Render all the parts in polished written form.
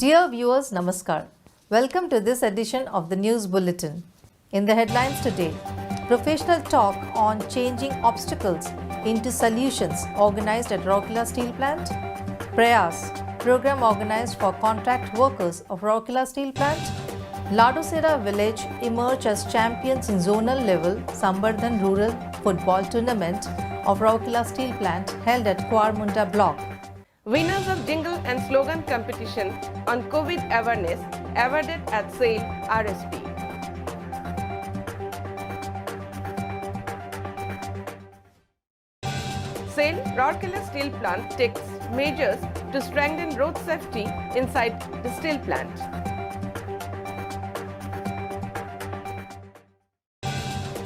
Dear viewers, Namaskar. Welcome to this edition of the News Bulletin. In the headlines today, professional talk on changing obstacles into solutions organized at Rourkela Steel Plant. Prayas, program organized for contract workers of Rourkela Steel Plant. Ladosera village emerge as champions in zonal level Sambardhan Rural Football Tournament of Rourkela Steel Plant held at Kuarmunda Block. Winners of jingle and slogan competition on COVID awareness awarded at SAIL RSP. SAIL Rourkela Steel Plant takes measures to strengthen road safety inside the steel plant.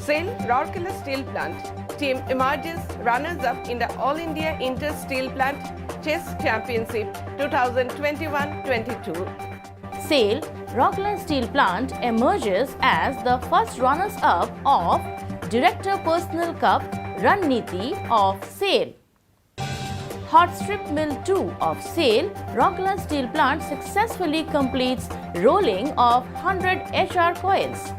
SAIL Rourkela Steel Plant team emerges runners-up in the All India Inter Steel Plant Chess Championship 2021-22. SAIL Rourkela Steel Plant emerges as the first runners-up of Director Personal Cup Ranniti of SAIL. Hot Strip Mill 2 of SAIL Rourkela Steel Plant successfully completes rolling of 100 HR coils.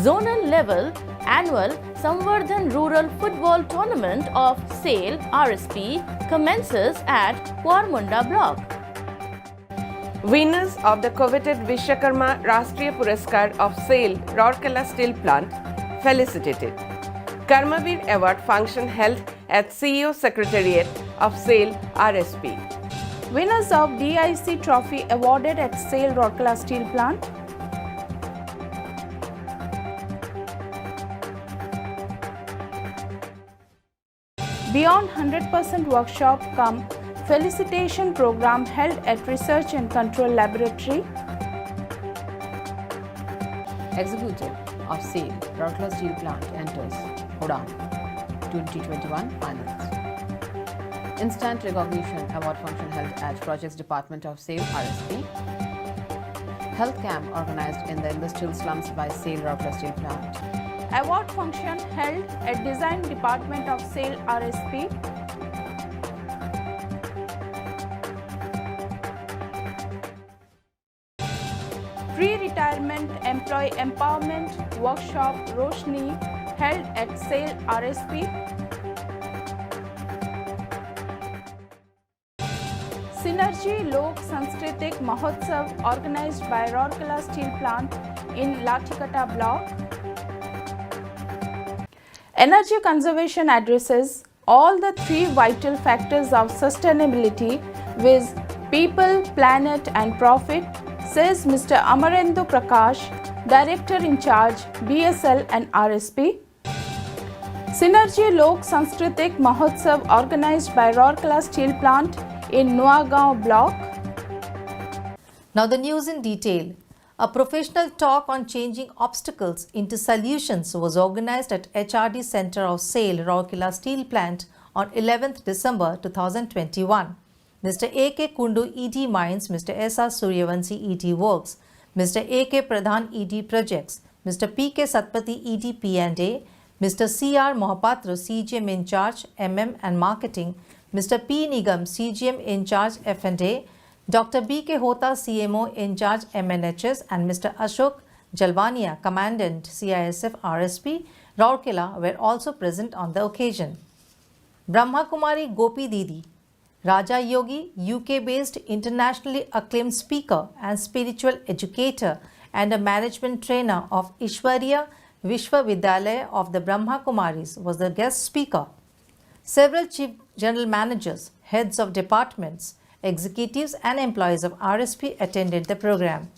Zonal level annual Sambardhan Rural Football Tournament of SAIL RSP commences at Kuarmunda Block. Winners of the coveted Vishwakarma Rashtriya Puraskar of SAIL Rourkela Steel Plant felicitated. Karmavir Award function held at CEO Secretariat of SAIL RSP. Winners of DIC Trophy awarded at SAIL Rourkela Steel Plant. Beyond 100% workshop cum felicitation program held at Research and Control Laboratory. Executive of SAIL Rourkela Steel Plant enters Udan 2021 finals. Instant recognition award function held at Projects Department of SAIL RSP. Health camp organized in the industrial slums by SAIL Rourkela Steel Plant. Award function held at Design Department of SAIL RSP. Pre-retirement employee empowerment workshop Roshni held at SAIL RSP. Synergy Lok Sanskritik Mahotsav organized by Rourkela Steel Plant in Lathikata Block. Energy conservation addresses all the three vital factors of sustainability viz. People, planet and profit, says Mr. Amarendu Prakash, Director in charge BSL and RSP. Synergy Lok Sanskritik Mahotsav organized by Rourkela Steel Plant in Nuagaon Block. Now the news in detail. A professional talk on changing obstacles into solutions was organized at HRD Center of SAIL Rourkela Steel Plant on 11th December 2021. Mr. A.K. Kundu ED Mines, Mr. S.R. Suryavanshi ED Works, Mr. A.K. Pradhan ED Projects, Mr. P.K. Satpathy ED P&A, Mr. C.R. Mohapatra CGM in charge MM and Marketing, Mr. P. Nigam CGM in charge F&A, Dr. B.K. Hota, CMO in charge MNHS and Mr. Ashok Jalwania, Commandant CISF RSP, Rourkela were also present on the occasion. Brahma Kumari Gopi Didi, Raja Yogi, UK-based internationally acclaimed speaker and spiritual educator and a management trainer of Ishwariya Vishwavidyalaya of the Brahma Kumaris was the guest speaker. Several chief general managers, heads of departments, executives and employees of RSP attended the program.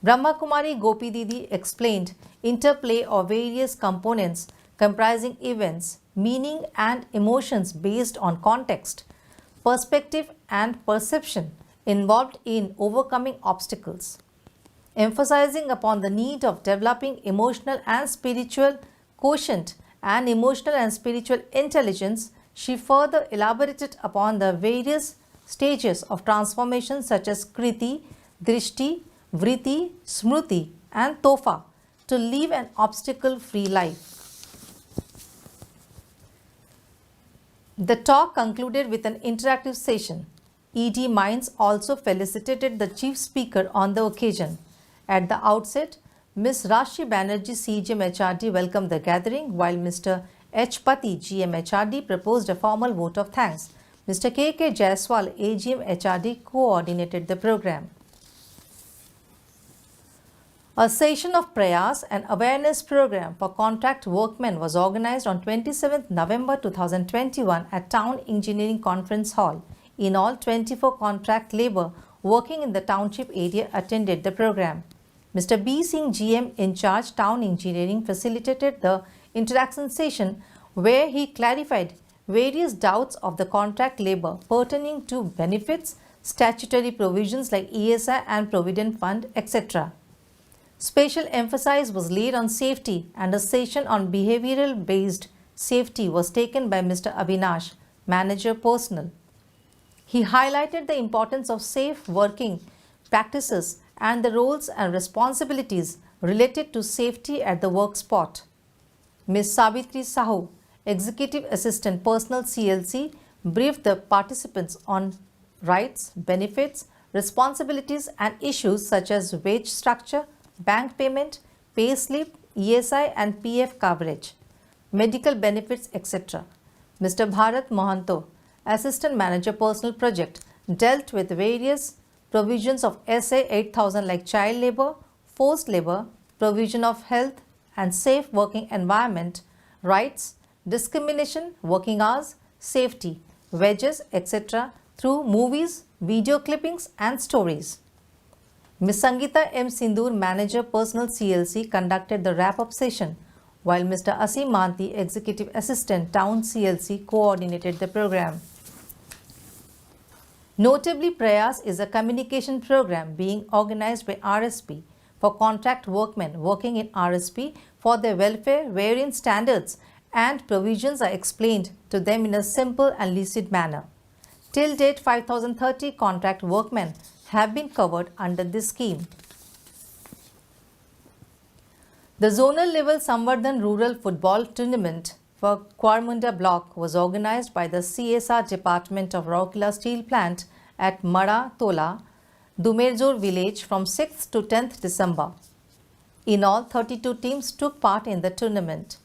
Brahma Kumari Gopi Didi explained interplay of various components comprising events, meaning and emotions based on context, perspective and perception involved in overcoming obstacles. Emphasizing upon the need of developing emotional and spiritual quotient and emotional and spiritual intelligence, she further elaborated upon the various stages of transformation such as Kriti, Drishti, Vritti, Smruti and Tofa to live an obstacle-free life. The talk concluded with an interactive session. ED Mines also felicitated the chief speaker on the occasion. At the outset, Ms. Rashi Banerjee, CGM HRD, welcomed the gathering, while Mr. H. Pati, GM HRD, proposed a formal vote of thanks. Mr. K. Jaiswal, AGM HRD, coordinated the program. A session of prayers and awareness program for contract workmen was organized on 27th November 2021 at Town Engineering Conference Hall. In all, 24 contract labor working in the township area attended the program. Mr. B. Singh, GM in charge Town Engineering, facilitated the interaction session where he clarified various doubts of the contract labor pertaining to benefits, statutory provisions like ESI and Provident Fund, etc. Special emphasis was laid on safety, and a session on behavioral-based safety was taken by Mr. Avinash, Manager Personnel. He highlighted the importance of safe working practices and the roles and responsibilities related to safety at the work spot. Ms. Savitri Sahu, Executive Assistant Personnel CLC, briefed the participants on rights, benefits, responsibilities and issues such as wage structure, bank payment, pay slip, ESI and PF coverage, medical benefits, etc. Mr. Bharat Mohanto, Assistant Manager Personnel Project, dealt with various provisions of SA 8000 like child labor, forced labor, provision of health and safe working environment, rights, discrimination, working hours, safety, wages, etc. through movies, video clippings and stories. Ms. Sangeeta M. Sindur, Manager Personnel CLC, conducted the wrap-up session, while Mr. Asim Manti, Executive Assistant Town CLC, coordinated the program. Notably, Prayas is a communication program being organized by RSP for contract workmen working in RSP for their welfare, wherein standards and provisions are explained to them in a simple and lucid manner. Till date, 5,030 contract workmen have been covered under this scheme. The zonal level Samvardhan Rural Football Tournament for Kwarmunda block was organized by the CSR Department of Rourkela Steel Plant at Mada Tola, Dumerzor village from 6th to 10th December. In all, 32 teams took part in the tournament.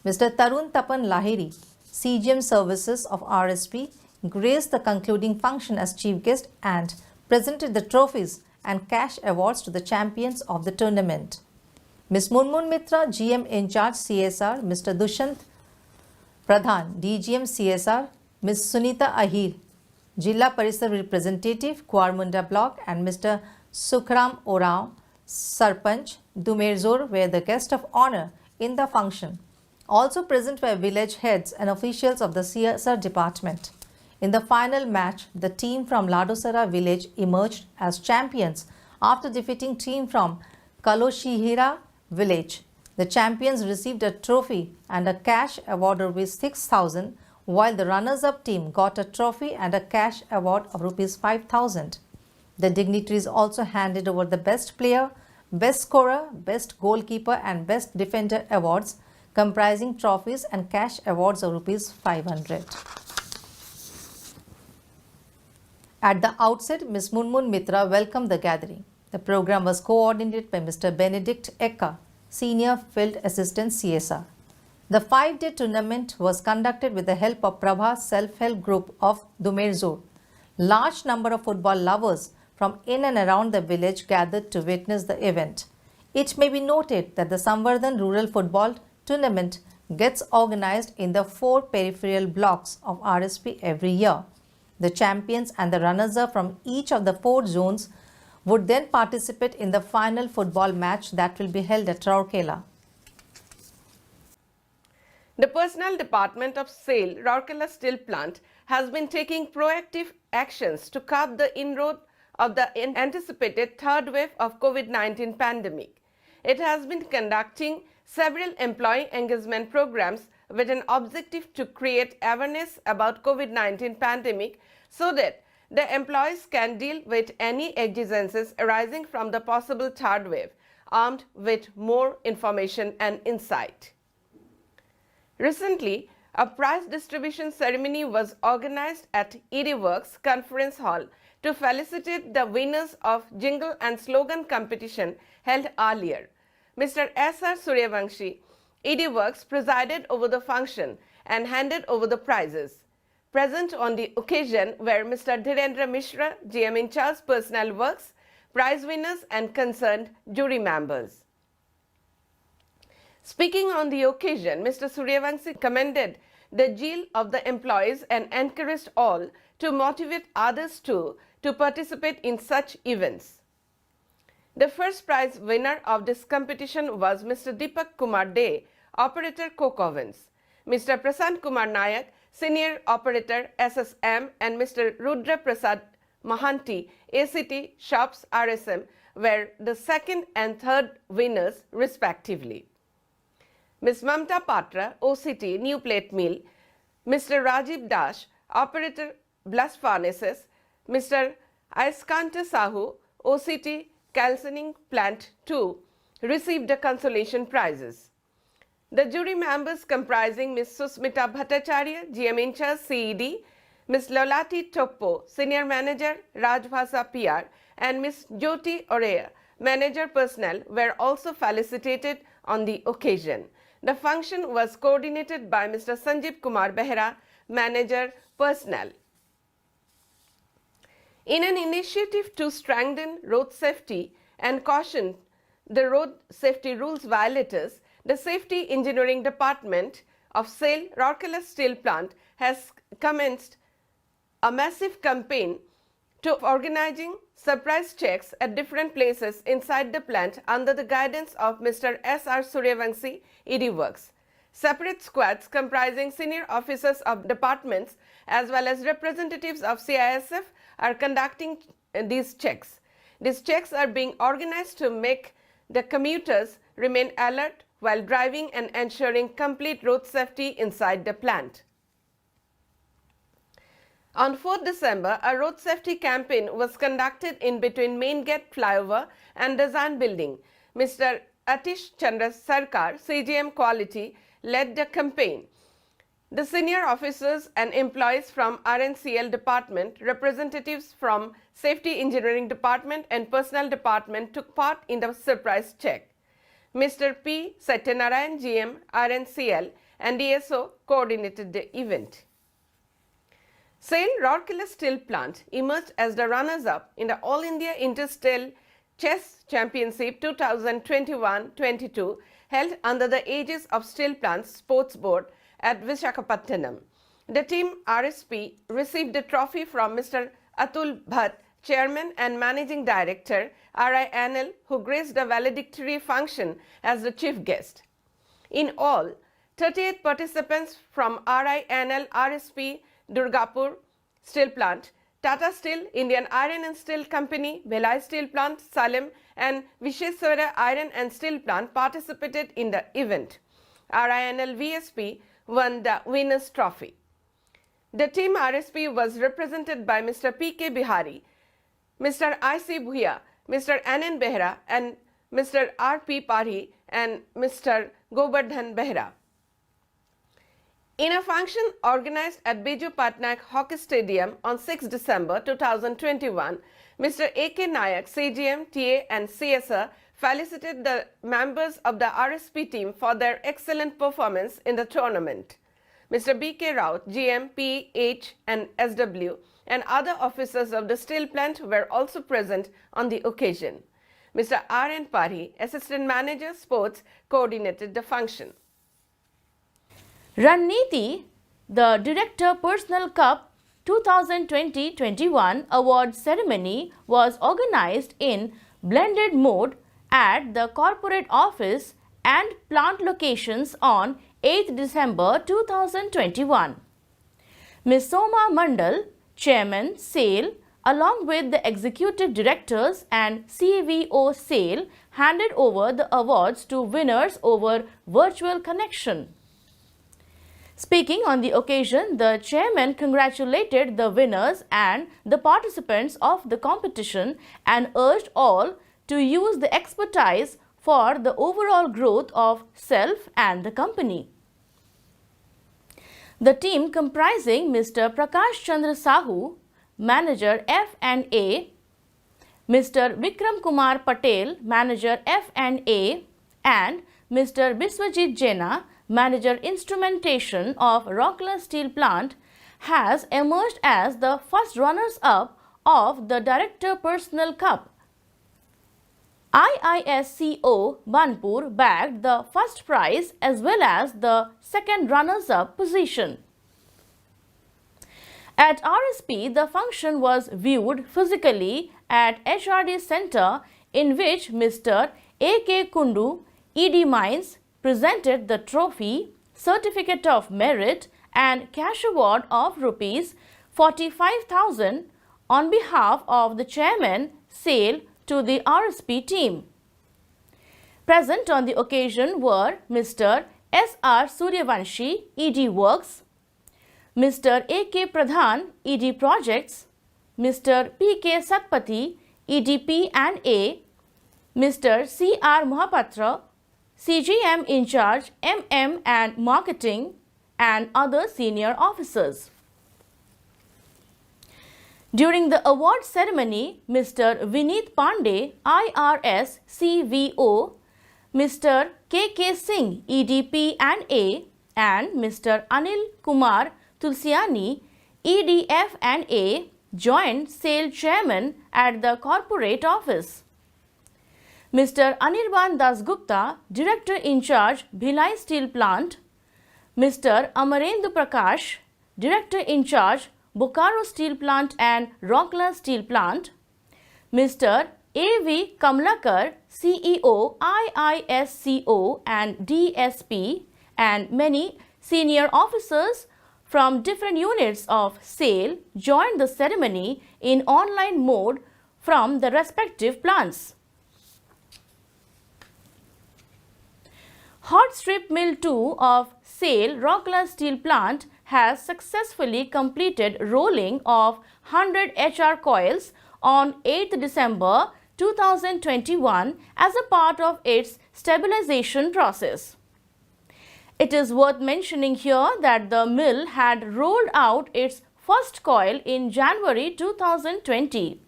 Mr. Tarun Tapan Lahiri, CGM Services of RSP, graced the concluding function as chief guest and presented the trophies and cash awards to the champions of the tournament. Ms. Munmun Mitra, GM in charge CSR, Mr. Dushant Pradhan, DGM CSR, Ms. Sunita Ahir, Jilla Parisar Representative, Kwarmunda Block, and Mr. Sukhram Orao, Sarpanch, Dumerzor, were the guest of honor in the function. Also present were village heads and officials of the CSR department. In the final match, the team from Ladosara village emerged as champions after defeating team from Kaloshihira village. The champions received a trophy and a cash award of rupees 6,000, while the runners-up team got a trophy and a cash award of rupees 5,000. The dignitaries also handed over the best player, best scorer, best goalkeeper and best defender awards, comprising trophies and cash awards of rupees 500. At the outset, Ms. Munmun Mitra welcomed the gathering. The program was coordinated by Mr. Benedict Eka, Senior Field Assistant CSR. The 5-day tournament was conducted with the help of Prabha Self-Help Group of Dumerzor. Large number of football lovers from in and around the village gathered to witness the event. It may be noted that the Samvardhan Rural Football Tournament gets organized in the 4 peripheral blocks of RSP every year. The champions and the runners-up from each of the 4 zones would then participate in the final football match that will be held at Rourkela. The Personnel Department of SAIL, Rourkela Steel Plant, has been taking proactive actions to curb the inroad of the anticipated third wave of COVID-19 pandemic. It has been conducting several employee engagement programs with an objective to create awareness about COVID-19 pandemic so that the employees can deal with any exigencies arising from the possible third wave, armed with more information and insight. Recently, a prize distribution ceremony was organized at ED Works Conference Hall to felicitate the winners of jingle and slogan competition held earlier. Mr. S.R. Suryavanshi, ED Works, presided over the function and handed over the prizes. Present on the occasion were Mr. Dhirendra Mishra, GM in charge Personnel Works, prize winners and concerned jury members. Speaking on the occasion, Mr. Suryavanshi commended the zeal of the employees and encouraged all to motivate others too to participate in such events. The first prize winner of this competition was Mr. Deepak Kumar De, Operator Coke Ovens, Mr. Prasant Kumar Nayak, Senior Operator SSM, and Mr. Rudra Prasad Mahanti, ACT Shops RSM, were the second and third winners respectively. Ms. Mamta Patra, OCT New Plate Mill, Mr. Rajiv Dash, Operator Blast Furnaces, Mr. Aiskanta Sahu, OCT Calcining Plant 2, received the consolation prizes. The jury members comprising Ms. Susmita Bhattacharya, GM in charge CED, Ms. Lolati Toppo, Senior Manager Rajbhasa PR, and Ms. Jyoti Orea, Manager Personnel, were also felicitated on the occasion. The function was coordinated by Mr. Sanjeev Kumar Behra, Manager Personnel. In an initiative to strengthen road safety and caution the road safety rules violators, the Safety Engineering Department of SAIL Rourkela Steel Plant has commenced a massive campaign to organizing surprise checks at different places inside the plant under the guidance of Mr. S.R. Suryavanshi, ED Works. Separate squads comprising senior officers of departments as well as representatives of CISF are conducting these checks. These checks are being organized to make the commuters remain alert while driving and ensuring complete road safety inside the plant. On 4th December, a road safety campaign was conducted in between Main Gate Flyover and Design Building. Mr. Atish Chandra Sarkar, CGM Quality, led the campaign. The senior officers and employees from RNCL department, representatives from Safety Engineering Department and Personnel Department took part in the surprise check. Mr. P. Satyanarayan, GM, RNCL, and DSO coordinated the event. SAIL Rourkela Steel Plant emerged as the runners-up in the All India Inter-Steel Chess Championship 2021-22 held under the aegis of Steel Plants Sports Board at Visakhapatnam. The team RSP received the trophy from Mr. Atul Bhatt, Chairman and Managing Director, RINL, who graced the valedictory function as the chief guest. In all, 38 participants from RINL, RSP, Durgapur Steel Plant, Tata Steel, Indian Iron and Steel Company, Bhelai Steel Plant, Salem, and Visheswara Iron and Steel Plant participated in the event. RINL VSP won the winner's trophy. The team RSP was represented by Mr. P.K. Bihari, Mr. I.C. Bhuya, Mr. N.N. Behra, and Mr. R.P. Parhi, and Mr. Govardhan Behra. In a function organized at Biju Patnaik Hockey Stadium on 6 December 2021, Mr. A.K. Nayak, CGM, TA and CSR felicited the members of the RSP team for their excellent performance in the tournament. Mr. B.K. Raut, GM, PH and SW, and other officers of the steel plant were also present on the occasion. Mr. R.N. Parhi, Assistant Manager Sports, coordinated the function. Ranniti, the Director Personnel Cup 2020-21 award ceremony was organized in blended mode at the corporate office and plant locations on 8th December 2021. Ms. Soma Mandal, Chairman, SAIL, along with the Executive Directors and CVO SAIL, handed over the awards to winners over virtual connection. Speaking on the occasion, the chairman congratulated the winners and the participants of the competition and urged all to use the expertise for the overall growth of self and the company. The team comprising Mr. Prakash Chandra Sahu, Manager F&A, Mr. Vikram Kumar Patel, Manager F&A, and Mr. Biswajit Jena, Manager Instrumentation of Rourkela Steel Plant, has emerged as the first runners-up of the Director Personnel Cup. IISCO Banpur bagged the first prize as well as the second runners-up position. At RSP, the function was viewed physically at HRD Center, in which Mr. A.K. Kundu, ED Mines, presented the trophy, certificate of merit and cash award of Rs 45,000 on behalf of the Chairman, SAIL, to the RSP team. Present on the occasion were Mr. S.R. Suryavanshi, ED Works, Mr. A.K. Pradhan, ED Projects, Mr. P.K. Satpathy, EDP and A, Mr. C.R. Mohapatra, CGM in charge MM and Marketing, and other senior officers. During the award ceremony, Mr. Vineet Pandey, IRS CVO, Mr. K.K. Singh, EDP and A, and Mr. Anil Kumar Tulsiani, EDF and A, joined SAIL Chairman at the corporate office. Mr. Anirban Dasgupta, Director in charge, Bhilai Steel Plant, Mr. Amarendu Prakash, Director in charge, Bokaro Steel Plant and Rourkela Steel Plant, Mr. A.V. Kamlakar, CEO, IISCO and DSP, and many senior officers from different units of SAIL joined the ceremony in online mode from the respective plants. Hot Strip Mill 2 of SAIL Rourkela Steel Plant has successfully completed rolling of 100 HR coils on 8th December 2021 as a part of its stabilization process. It is worth mentioning here that the mill had rolled out its first coil in January 2020.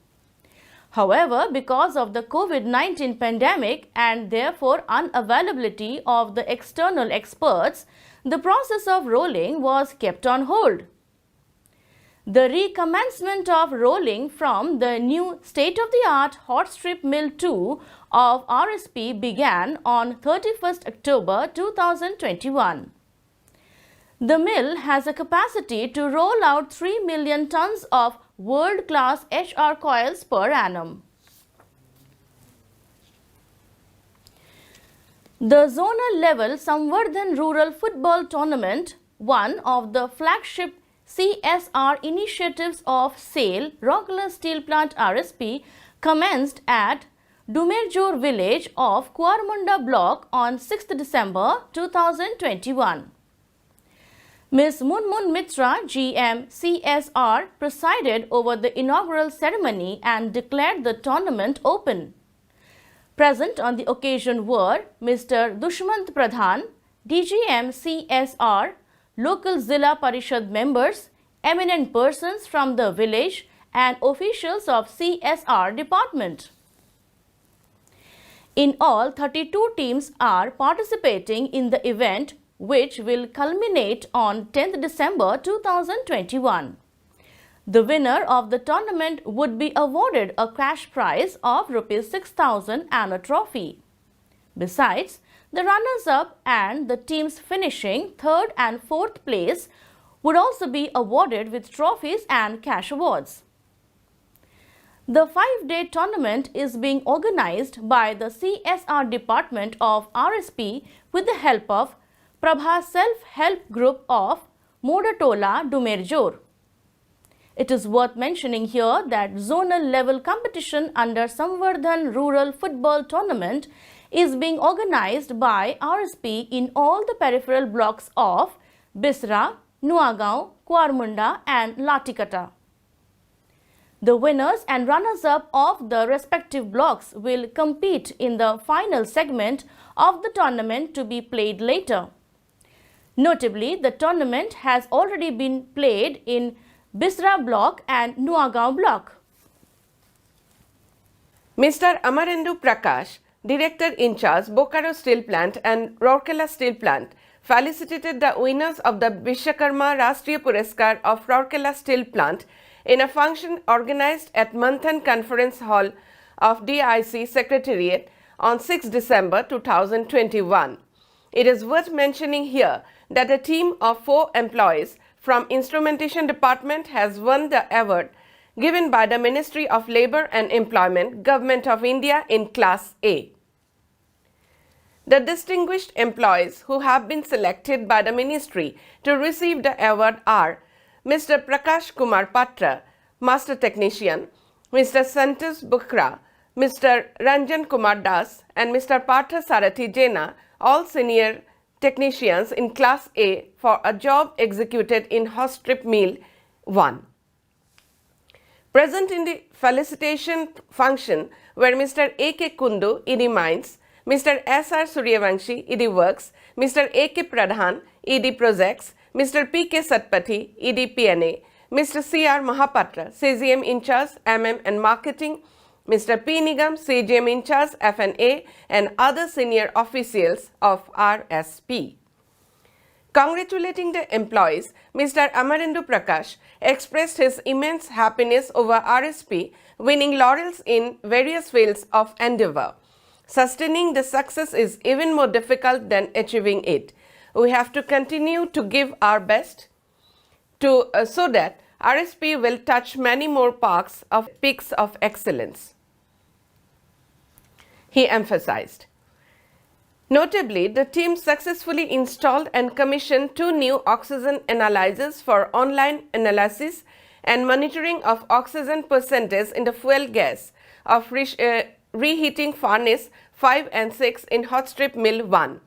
However, because of the COVID-19 pandemic and therefore unavailability of the external experts, the process of rolling was kept on hold. The recommencement of rolling from the new state-of-the-art hot strip mill 2 of RSP began on 31st October 2021. The mill has a capacity to roll out 3 million tons of world-class HR coils per annum. The zonal level Samvardhan Rural Football Tournament, one of the flagship CSR initiatives of SAIL Rourkela Steel Plant RSP, commenced at Dumerjor village of Kuarmunda block on 6th December 2021. Ms. Munmun Mitra, GM CSR, presided over the inaugural ceremony and declared the tournament open. Present on the occasion were Mr. Dushmant Pradhan, DGM CSR, local Zilla Parishad members, eminent persons from the village and officials of CSR department. In all, 32 teams are participating in the event, which will culminate on 10th December 2021. The winner of the tournament would be awarded a cash prize of Rs 6,000 and a trophy. Besides, the runners-up and the teams finishing 3rd and 4th place would also be awarded with trophies and cash awards. The 5-day tournament is being organized by the CSR department of RSP with the help of Prabha Self-Help Group of Modatola, Dumerjor. It is worth mentioning here that zonal level competition under Samvardhan Rural Football Tournament is being organized by RSP in all the peripheral blocks of Bisra, Nuagaon, Kuarmunda and Latikata. The winners and runners-up of the respective blocks will compete in the final segment of the tournament to be played later. Notably, the tournament has already been played in Bisra block and Nuagaon block. Mr. Amarendu Prakash, Director in charge, Bokaro Steel Plant and Rourkela Steel Plant, felicitated the winners of the Vishwakarma Rashtriya Puraskar of Rourkela Steel Plant in a function organized at Manthan Conference Hall of DIC Secretariat on 6 December 2021. It is worth mentioning here that a team of 4 employees from Instrumentation Department has won the award given by the Ministry of Labour and Employment, Government of India in Class A. The distinguished employees who have been selected by the Ministry to receive the award are Mr. Prakash Kumar Patra, Master Technician, Mr. Santosh Bukra, Mr. Ranjan Kumar Das and Mr. Partha Sarathi Jena, all senior technicians in Class A for a job executed in hot strip mill 1. Present in the felicitation function were Mr. A.K. Kundu, ED Mines, Mr. S.R. Suryavanshi, ED Works, Mr. A.K. Pradhan, ED Projects, Mr. P.K. Satpathy, ED PNA, Mr. C.R. Mahapatra, CGM in charge, MM and Marketing, Mr. P. Nigam, CGM in charge, F&A and other senior officials of RSP. Congratulating the employees, Mr. Amarendu Prakash expressed his immense happiness over RSP winning laurels in various fields of endeavor. Sustaining the success is even more difficult than achieving it. We have to continue to give our best so that RSP will touch many more peaks of excellence, he emphasized. Notably, the team successfully installed and commissioned 2 new oxygen analyzers for online analysis and monitoring of oxygen percentage in the fuel gas of reheating furnace 5 and 6 in hot strip mill 1.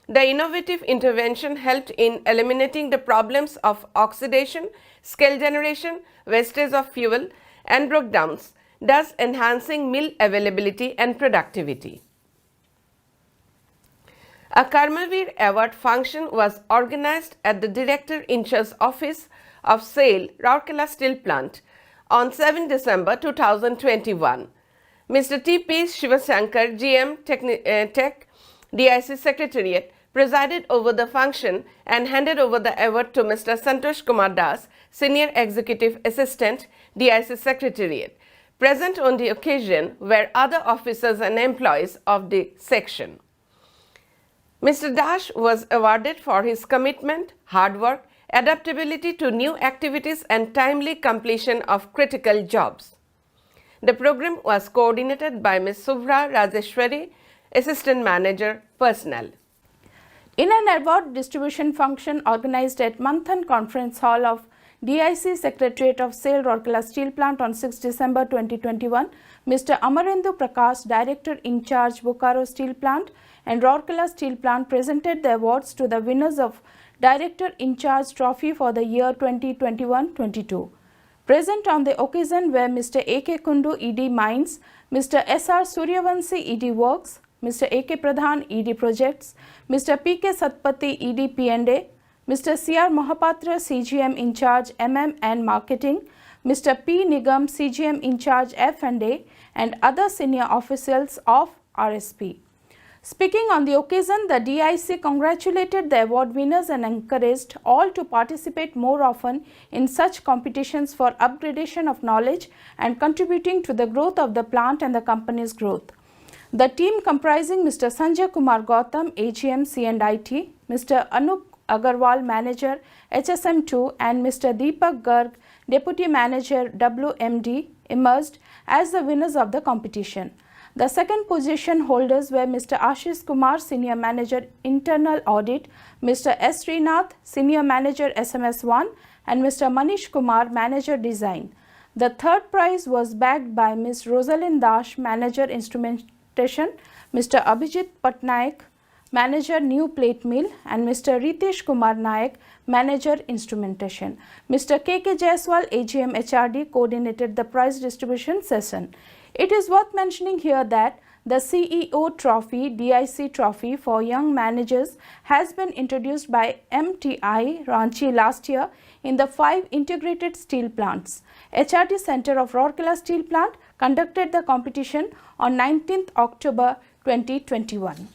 The innovative intervention helped in eliminating the problems of oxidation, scale generation, wastage of fuel and breakdowns, thus enhancing mill availability and productivity. A Karmavir Award function was organized at the Director in Charge Office of SAIL, Rourkela Steel Plant on 7 December 2021. Mr. T.P. Shivasankar, GM Tech, DIC Secretariat, presided over the function and handed over the award to Mr. Santosh Kumar Das, Senior Executive Assistant, DIC Secretariat. Present on the occasion were other officers and employees of the section. Mr. Dash was awarded for his commitment, hard work, adaptability to new activities and timely completion of critical jobs. The program was coordinated by Ms. Subhra Rajeshwari, Assistant Manager, Personnel. In an award distribution function organized at Manthan Conference Hall of DIC Secretariat of SAIL Rourkela Steel Plant on 6 December 2021, Mr. Amarendu Prakash, Director in charge, Bokaro Steel Plant and Rourkela Steel Plant, presented the awards to the winners of Director in charge trophy for the year 2021-22. Present on the occasion were Mr. A.K. Kundu, ED Mines, Mr. S.R. Suryavanshi, ED Works, Mr. A.K. Pradhan, ED Projects, Mr. P.K. Satpathy, ED P&A, Mr. C.R. Mahapatra, CGM in charge, MM and Marketing, Mr. P. Nigam, CGM in charge, F&A and other senior officials of RSP. Speaking on the occasion, the DIC congratulated the award winners and encouraged all to participate more often in such competitions for upgradation of knowledge and contributing to the growth of the plant and the company's growth. The team comprising Mr. Sanjay Kumar Gautam, AGM C&IT, Mr. Anup Agarwal, Manager, HSM2 and Mr. Deepak Garg, Deputy Manager, WMD, emerged as the winners of the competition. The second position holders were Mr. Ashish Kumar, Senior Manager, Internal Audit, Mr. S. Srinath, Senior Manager, SMS1 and Mr. Manish Kumar, Manager, Design. The third prize was bagged by Ms. Rosalind Dash, Manager, Instrumentation, Mr. Abhijit Patnaik, Manager, New Plate Mill and Mr. Ritesh Kumar Naik, Manager, Instrumentation. Mr. K.K. Jaiswal, AGM HRD, coordinated the prize distribution session. It is worth mentioning here that The CEO Trophy, DIC Trophy for Young Managers has been introduced by MTI Ranchi last year in the 5 integrated steel plants. HRD Center of Rourkela Steel Plant conducted the competition on 19th October 2021.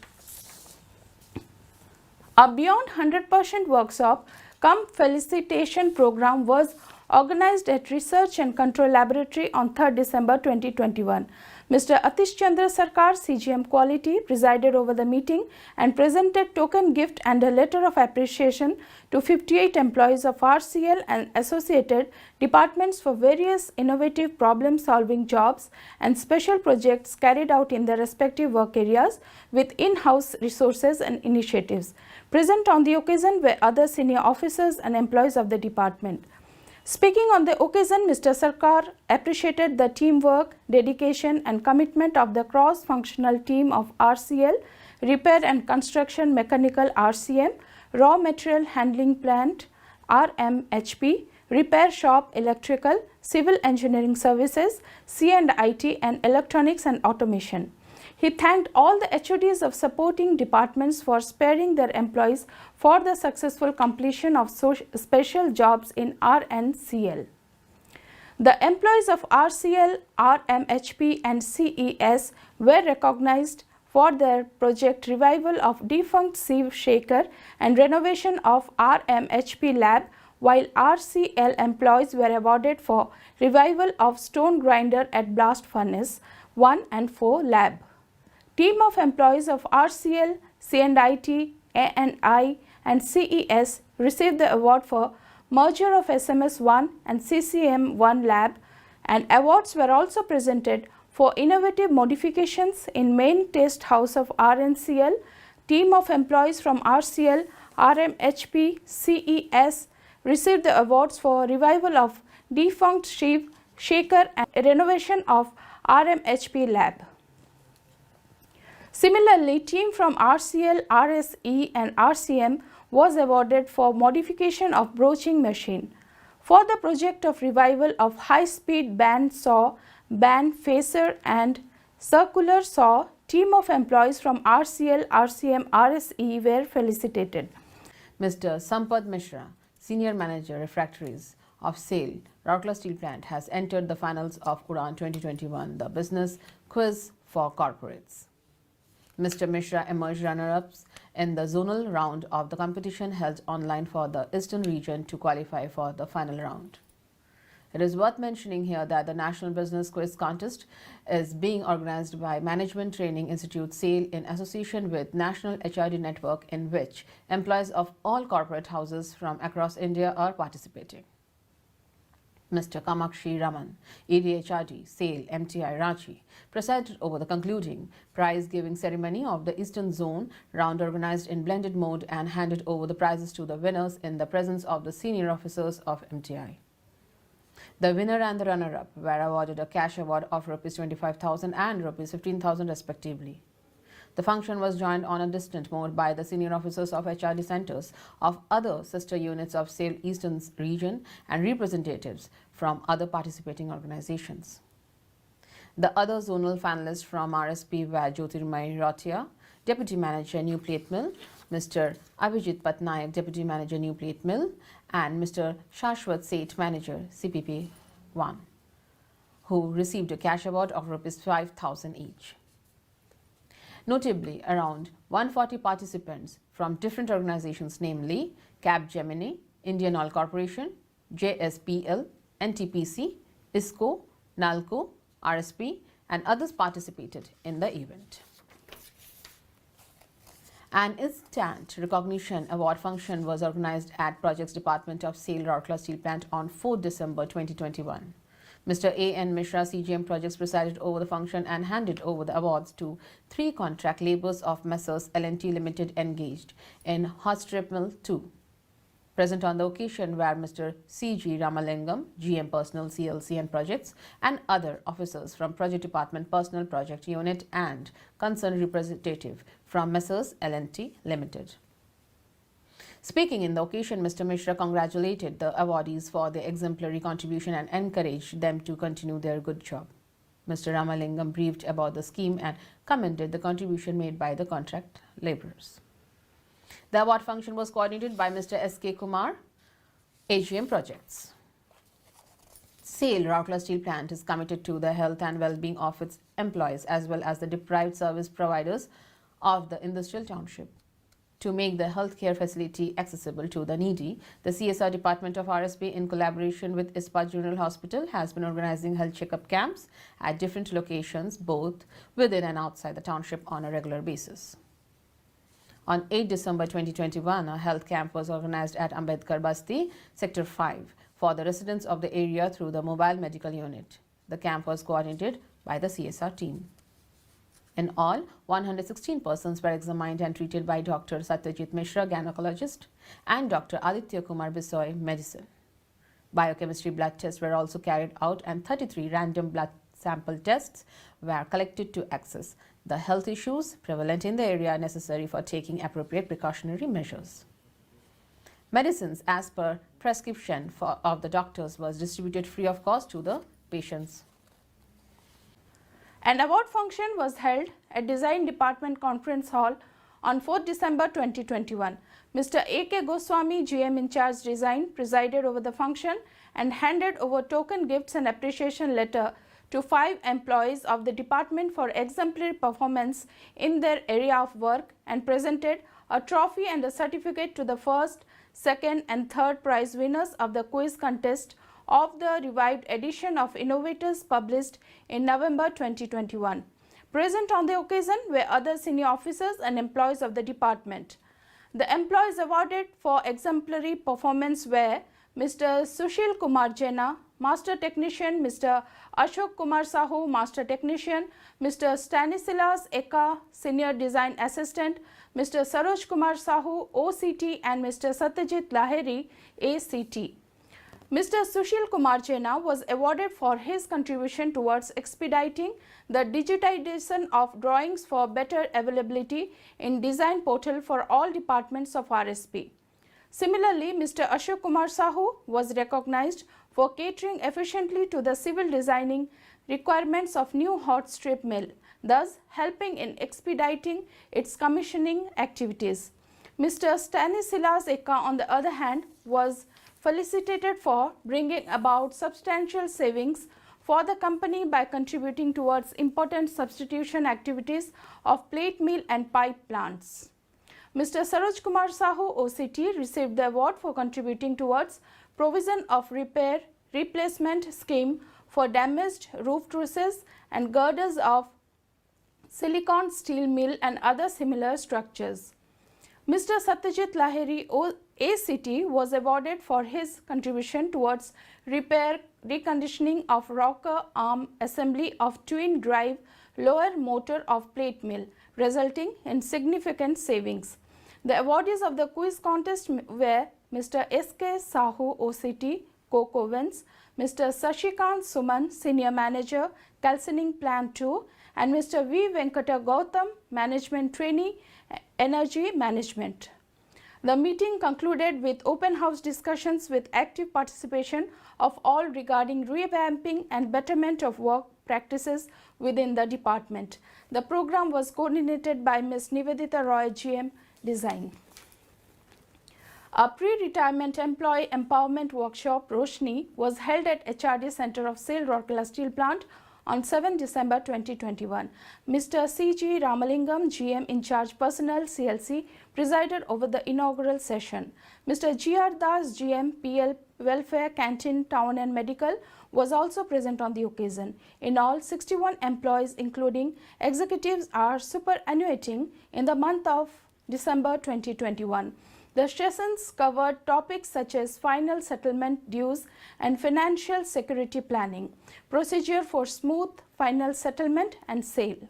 A Beyond 100% workshop cum felicitation program was organized at Research and Control Laboratory on 3rd December 2021. Mr. Atish Chandra Sarkar, CGM Quality, presided over the meeting and presented token gift and a letter of appreciation to 58 employees of RCL and associated departments for various innovative problem-solving jobs and special projects carried out in their respective work areas with in-house resources and initiatives. Present on the occasion were other senior officers and employees of the department. Speaking on the occasion, Mr. Sarkar appreciated the teamwork, dedication and commitment of the cross-functional team of RCL, Repair and Construction Mechanical RCM, Raw Material Handling Plant RMHP, Repair Shop Electrical, Civil Engineering Services, C&IT and Electronics and Automation. He thanked all the HODs of supporting departments for sparing their employees for the successful completion of special jobs in RNCL. The employees of RCL, RMHP and CES were recognized for their project revival of defunct sieve shaker and renovation of RMHP lab, while RCL employees were awarded for revival of stone grinder at blast furnace 1 and 4 lab. Team of employees of RCL, C&IT, A&I and CES received the award for merger of SMS1 and CCM1 lab, and awards were also presented for innovative modifications in main test house of RNCL. Team of employees from RCL, RMHP, CES received the awards for revival of defunct sieve shaker and renovation of RMHP lab. Similarly, team from RCL, RSE and RCM was awarded for modification of broaching machine. For the project of revival of high-speed band saw, band facer and circular saw, team of employees from RCL, RCM, RSE were felicitated. Mr. Sampad Mishra, Senior Manager Refractories of SAIL, Rourkela Steel Plant, has entered the finals of Udaan 2021, the business quiz for corporates. Mr. Mishra emerged runner-ups in the zonal round of the competition held online for the Eastern region to qualify for the final round. It is worth mentioning here that the National Business Quiz Contest is being organized by Management Training Institute SAIL in association with National HRD Network, in which employees of all corporate houses from across India are participating. Mr. Kamakshi Raman, EDHRD, SAIL, MTI Ranchi, presided over the concluding prize-giving ceremony of the Eastern Zone round organized in blended mode and handed over the prizes to the winners in the presence of the senior officers of MTI. The winner and the runner-up were awarded a cash award of Rs 25,000 and Rs 15,000 respectively. The function was joined on a distant mode by the senior officers of HRD centers of other sister units of SAIL Eastern region and representatives from other participating organizations. The other zonal finalists from RSP were Jyotirmay Rotia, Deputy Manager New Plate Mill, Mr. Abhijit Patnaik, Deputy Manager New Plate Mill, and Mr. Shashwat Seth, Manager CPP 1, who received a cash award of Rs 5,000 each. Notably, around 140 participants from different organizations, namely Capgemini, Indian Oil Corporation, JSPL, NTPC, ISCO, NALCO, RSP and others participated in the event. An instant recognition award function was organized at Projects Department of SAIL Rourkela Steel Plant on 4 December 2021. Mr. A.N. Mishra, CGM Projects, presided over the function and handed over the awards to 3 contract labours of Messrs. L&T Limited engaged in Hot Strip Mill 2. Present on the occasion were Mr. C.G. Ramalingam, GM Personal CLC and Projects, and other officers from Project Department Personal Project Unit and concerned representative from Messrs. L&T Limited. Speaking in the occasion, Mr. Mishra congratulated the awardees for their exemplary contribution and encouraged them to continue their good job. Mr. Ramalingam briefed about the scheme and commended the contribution made by the contract labourers. The award function was coordinated by Mr. S.K. Kumar, AGM Projects. SAIL Rourkela Steel Plant is committed to the health and well-being of its employees as well as the deprived service providers of the industrial township. To make the healthcare facility accessible to the needy, the CSR Department of RSP, in collaboration with ISPA General Hospital, has been organizing health checkup camps at different locations, both within and outside the township, on a regular basis. On 8 December 2021, a health camp was organized at Ambedkar Basti, Sector 5, for the residents of the area through the mobile medical unit. The camp was coordinated by the CSR team. In all, 116 persons were examined and treated by Dr. Satyajit Mishra, gynecologist, and Dr. Aditya Kumar Bisoy, medicine. Biochemistry blood tests were also carried out and 33 random blood sample tests were collected to assess the health issues prevalent in the area necessary for taking appropriate precautionary measures. Medicines as per prescription of the doctors was distributed free of cost to the patients. An award function was held at Design Department Conference Hall on 4 December 2021. Mr. A.K. Goswami, GM in charge Design, presided over the function and handed over token gifts and appreciation letter to 5 employees of the department for exemplary performance in their area of work and presented a trophy and a certificate to the first, second and third prize winners of the quiz contest of the revived edition of Innovators published in November 2021. Present on the occasion were other senior officers and employees of the department. The employees awarded for exemplary performance were Mr. Sushil Kumar Jena, Master Technician, Mr. Ashok Kumar Sahu, Master Technician, Mr. Stanislas Eka, Senior Design Assistant, Mr. Saroj Kumar Sahu, OCT, and Mr. Satyajit Lahiri, ACT. Mr. Sushil Kumar Jena was awarded for his contribution towards expediting the digitization of drawings for better availability in design portal for all departments of RSP. Similarly, Mr. Ashok Kumar Sahu was recognized for catering efficiently to the civil designing requirements of new hot strip mill, thus helping in expediting its commissioning activities. Mr. Stanislas Eka, on the other hand, was felicitated for bringing about substantial savings for the company by contributing towards important substitution activities of plate mill and pipe plants. Mr. Saroj Kumar Sahu, OCT, received the award for contributing towards provision of repair replacement scheme for damaged roof trusses and girders of silicon steel mill and other similar structures. Mr. Satyajit Lahiri, ACT, was awarded for his contribution towards repair reconditioning of rocker arm assembly of twin drive lower motor of plate mill, resulting in significant savings. The awardees of the quiz contest were Mr. S.K. Sahu, OCT, Co-Covens, Mr. Sashikant Suman, Senior Manager, Calcining Plant 2, and Mr. V. Venkata Gautam, Management Trainee, Energy Management. The meeting concluded with open house discussions with active participation of all regarding revamping and betterment of work practices within the department. The program was coordinated by Ms. Nivedita Roy, GM, Design. A pre-retirement employee empowerment workshop, Roshni, was held at HRD Center of SAIL Rourkela Steel Plant on 7 December 2021. Mr. C.G. Ramalingam, GM in charge Personnel, CLC, presided over the inaugural session. Mr. G.R. Das, GM, PL Welfare, Canteen, Town and Medical, was also present on the occasion. In all, 61 employees, including executives, are superannuating in the month of December 2021. The sessions covered topics such as final settlement dues and financial security planning, procedure for smooth final settlement and sale,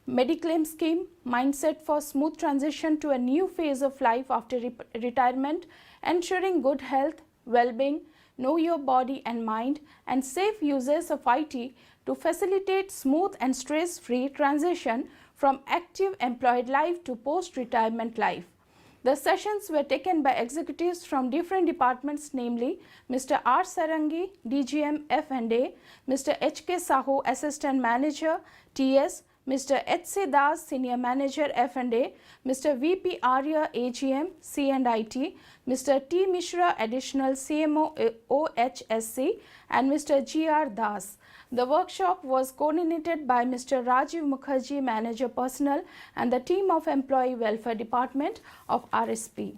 Mediclaim scheme, mindset for smooth transition to a new phase of life after retirement, ensuring good health, well-being, know your body and mind, and safe uses of IT to facilitate smooth and stress-free transition from active employed life to post-retirement life. The sessions were taken by executives from different departments, namely Mr. R. Sarangi, DGM F&A, Mr. H.K. Sahu, Assistant Manager, TS, Mr. H.C. Das, Senior Manager F&A, Mr. V.P. Arya, AGM, C&IT, Mr. T. Mishra, Additional CMO OHSC, and Mr. G.R. Das. The workshop was coordinated by Mr. Rajiv Mukherjee, Manager Personnel, and the team of Employee Welfare Department of RSP.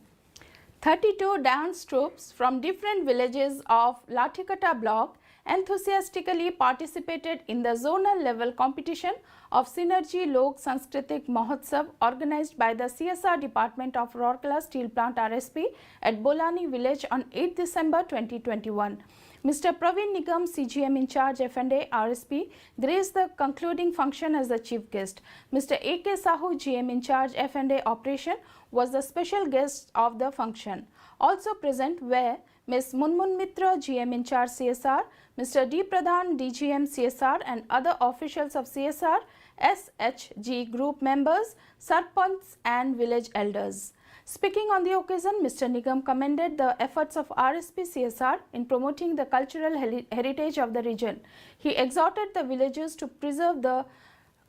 32 dance troupes from different villages of Lathikata block enthusiastically participated in the zonal level competition of Synergy Lok Sanskritik Mahotsav organized by the CSR Department of Rourkela Steel Plant RSP at Bolani village on 8 December 2021. Mr. Praveen Nigam, CGM in charge F&A RSP, graced the concluding function as the chief guest. Mr. A.K. Sahu, GM in charge F&A operation, was the special guest of the function. Also present were Ms. Munmun Mitra, GM in charge CSR, Mr. D. Pradhan, DGM CSR, and other officials of CSR, SHG group members, Sarpants and village elders. Speaking on the occasion, Mr. Nigam commended the efforts of RSP CSR in promoting the cultural heritage of the region. He exhorted the villagers to preserve the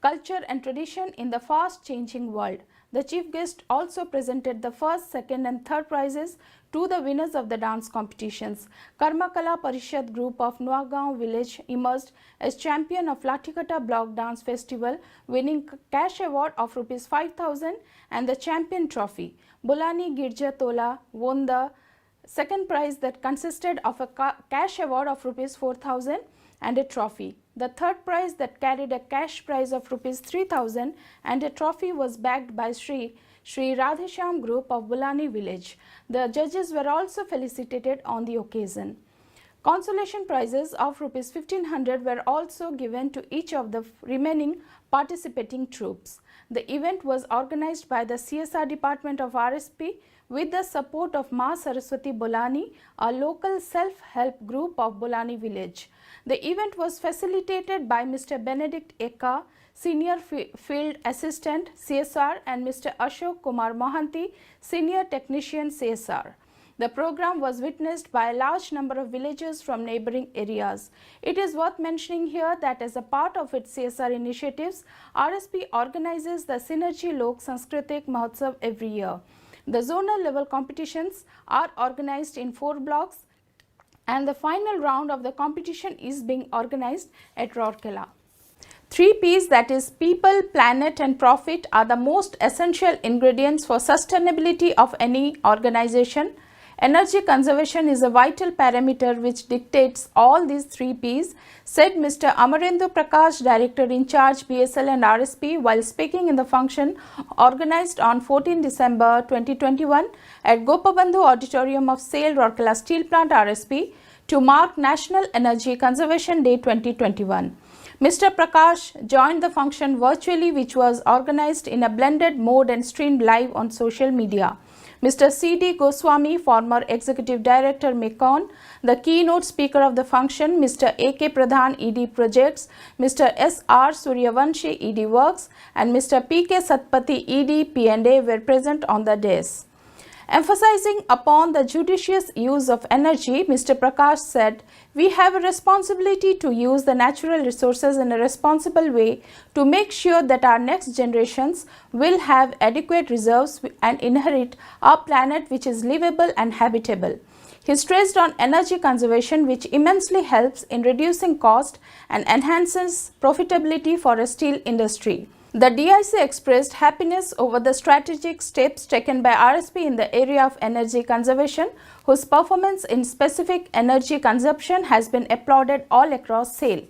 culture and tradition in the fast-changing world. The chief guest also presented the first, second and third prizes to the winners of the dance competitions. Karmakala Parishad group of Nuagaon village emerged as champion of Lathikata Block Dance Festival, winning cash award of Rs 5,000 and the champion trophy. Bolani Girja Tola won the second prize that consisted of a cash award of Rs 4,000 and a trophy. The third prize that carried a cash prize of Rs 3,000 and a trophy was backed by Sri Radhesham group of Bolani village. The judges were also felicitated on the occasion. Consolation prizes of Rs 1,500 were also given to each of the remaining participating troops. The event was organized by the CSR Department of RSP with the support of Ma Saraswati Bolani, a local self-help group of Bolani village. The event was facilitated by Mr. Benedict Eka, Senior Field Assistant CSR, and Mr. Ashok Kumar Mohanty, Senior Technician CSR. The program was witnessed by a large number of villagers from neighboring areas. It is worth mentioning here that as a part of its CSR initiatives, RSP organizes the Synergy Lok Sanskritik Mahotsav every year. The zonal level competitions are organized in 4 blocks and the final round of the competition is being organized at Rourkela. 3 P's, that is people, planet and profit, are the most essential ingredients for sustainability of any organization. Energy conservation is a vital parameter which dictates all these 3 P's, said Mr. Amarendu Prakash, Director in charge BSL and RSP, while speaking in the function organized on 14 December 2021 at Gopabandhu Auditorium of SAIL Rourkela Steel Plant RSP to mark National Energy Conservation Day 2021. Mr. Prakash joined the function virtually, which was organized in a blended mode and streamed live on social media. Mr. C.D. Goswami, former Executive Director MECON, the keynote speaker of the function, Mr. A.K. Pradhan, ED Projects, Mr. S.R. Suryavanshi, ED Works, and Mr. P.K. Satpathy, ED P&A were present on the dais. Emphasizing upon the judicious use of energy, Mr. Prakash said, "We have a responsibility to use the natural resources in a responsible way to make sure that our next generations will have adequate reserves and inherit a planet which is livable and habitable." He stressed on energy conservation, which immensely helps in reducing cost and enhances profitability for a steel industry. The DIC expressed happiness over the strategic steps taken by RSP in the area of energy conservation, whose performance in specific energy consumption has been applauded all across SAIL.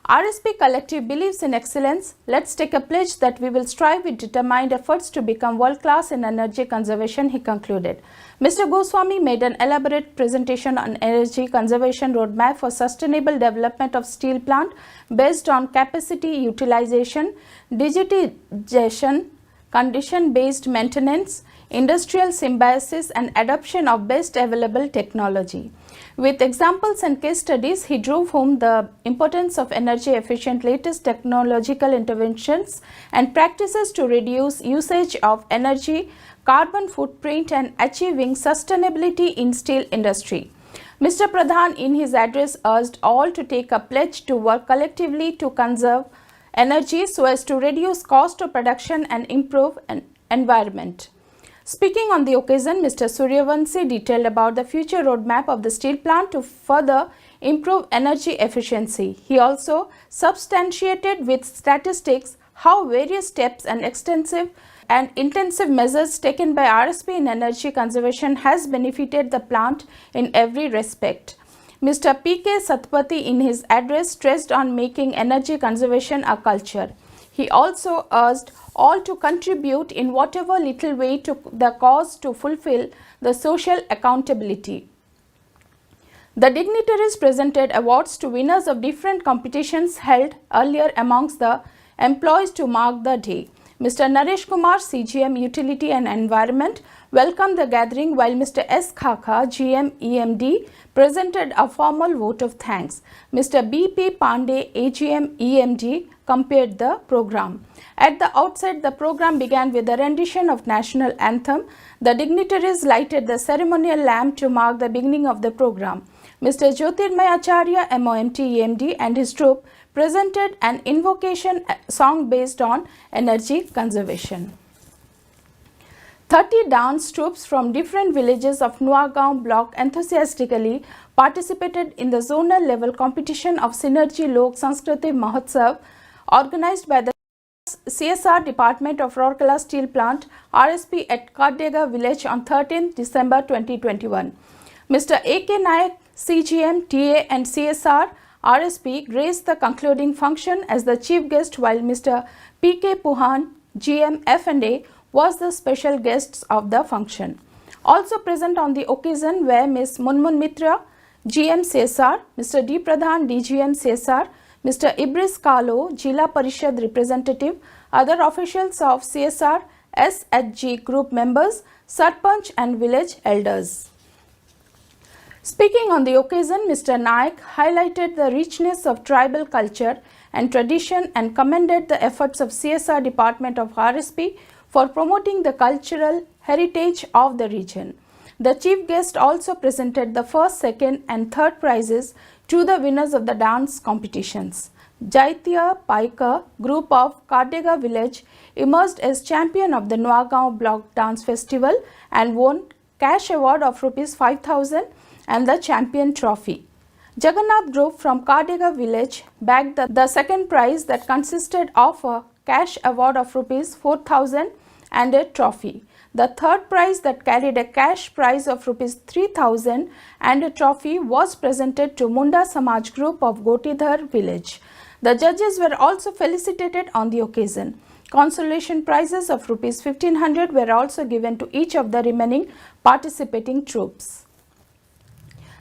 RSP Collective believes in excellence. Let's take a pledge that we will strive with determined efforts to become world-class in energy conservation, he concluded. Mr. Goswami made an elaborate presentation on energy conservation roadmap for sustainable development of steel plant based on capacity utilization, digitization, condition-based maintenance, industrial symbiosis and adoption of best available technology. With examples and case studies, he drove home the importance of energy efficient latest technological interventions and practices to reduce usage of energy, carbon footprint and achieving sustainability in steel industry. Mr. Pradhan in his address urged all to take a pledge to work collectively to conserve energy so as to reduce cost of production and improve environment. Speaking on the occasion, Mr. Suryavanshi detailed about the future roadmap of the steel plant to further improve energy efficiency. He also substantiated with statistics how various steps and extensive and intensive measures taken by RSP in energy conservation has benefited the plant in every respect. Mr. P.K. Satpathy in his address stressed on making energy conservation a culture. He also urged all to contribute in whatever little way to the cause to fulfill the social accountability. The dignitaries presented awards to winners of different competitions held earlier amongst the employees to mark the day. Mr. Naresh Kumar, CGM Utility and Environment, welcomed the gathering while Mr. S. Khaka, GM EMD, presented a formal vote of thanks. Mr. B.P. Pandey, AGM EMD, compared the program. At the outset, the program began with the rendition of national anthem. The dignitaries lighted the ceremonial lamp to mark the beginning of the program. Mr. Jyotirmay Acharya, MOMT EMD, and his troupe presented an invocation song based on energy conservation. 30 dance troupes from different villages of Nuagaon block enthusiastically participated in the zonal level competition of Synergy Lok Sanskriti Mahotsav organized by the CSR Department of Rourkela Steel Plant RSP at Kardega village on 13th December 2021. Mr. A.K. Nayak, CGM, TA and CSR RSP graced the concluding function as the chief guest while Mr. P.K. Puhan, GM F&A was the special guests of the function. Also present on the occasion were Ms. Munmun Mitra, GM CSR, Mr. D. Pradhan, DGM CSR, Mr. Ibris Kalo, Jila Parishad representative, other officials of CSR, SHG group members, Sarpanch and village elders. Speaking on the occasion, Mr. Naik highlighted the richness of tribal culture and tradition and commended the efforts of CSR Department of RSP for promoting the cultural heritage of the region. The chief guest also presented the first, second and third prizes to the winners of the dance competitions. Jaitya Paika group of Kardega village emerged as champion of the Nuagaon Block Dance Festival and won cash award of Rs 5,000 and the champion trophy. Jagannath group from Kardega village bagged the second prize that consisted of a cash award of Rs 4,000 and a trophy. The third prize that carried a cash prize of Rs 3,000 and a trophy was presented to Munda Samaj group of Gotidhar village. The judges were also felicitated on the occasion. Consolation prizes of Rs 1,500 were also given to each of the remaining participating troops.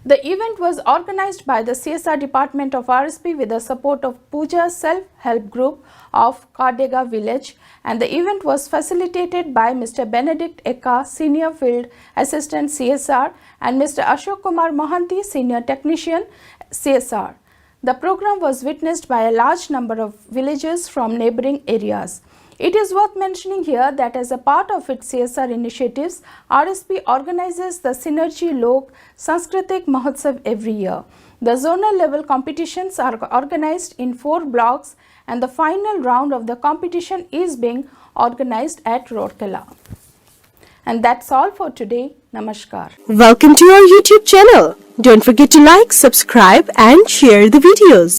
The event was organized by the CSR Department of RSP with the support of Puja Self-Help Group of Kardega Village, and the event was facilitated by Mr. Benedict Eka, Senior Field Assistant CSR, and Mr. Ashok Kumar Mohanty, Senior Technician CSR. The program was witnessed by a large number of villagers from neighboring areas. It is worth mentioning here that as a part of its CSR initiatives, RSP organizes the Synergy Lok Sanskritik Mahotsav every year. The zonal level competitions are organized in 4 blocks and the final round of the competition is being organized at Rourkela. And that's all for today. Namaskar. Welcome to our YouTube channel. Don't forget to like, subscribe and share the videos.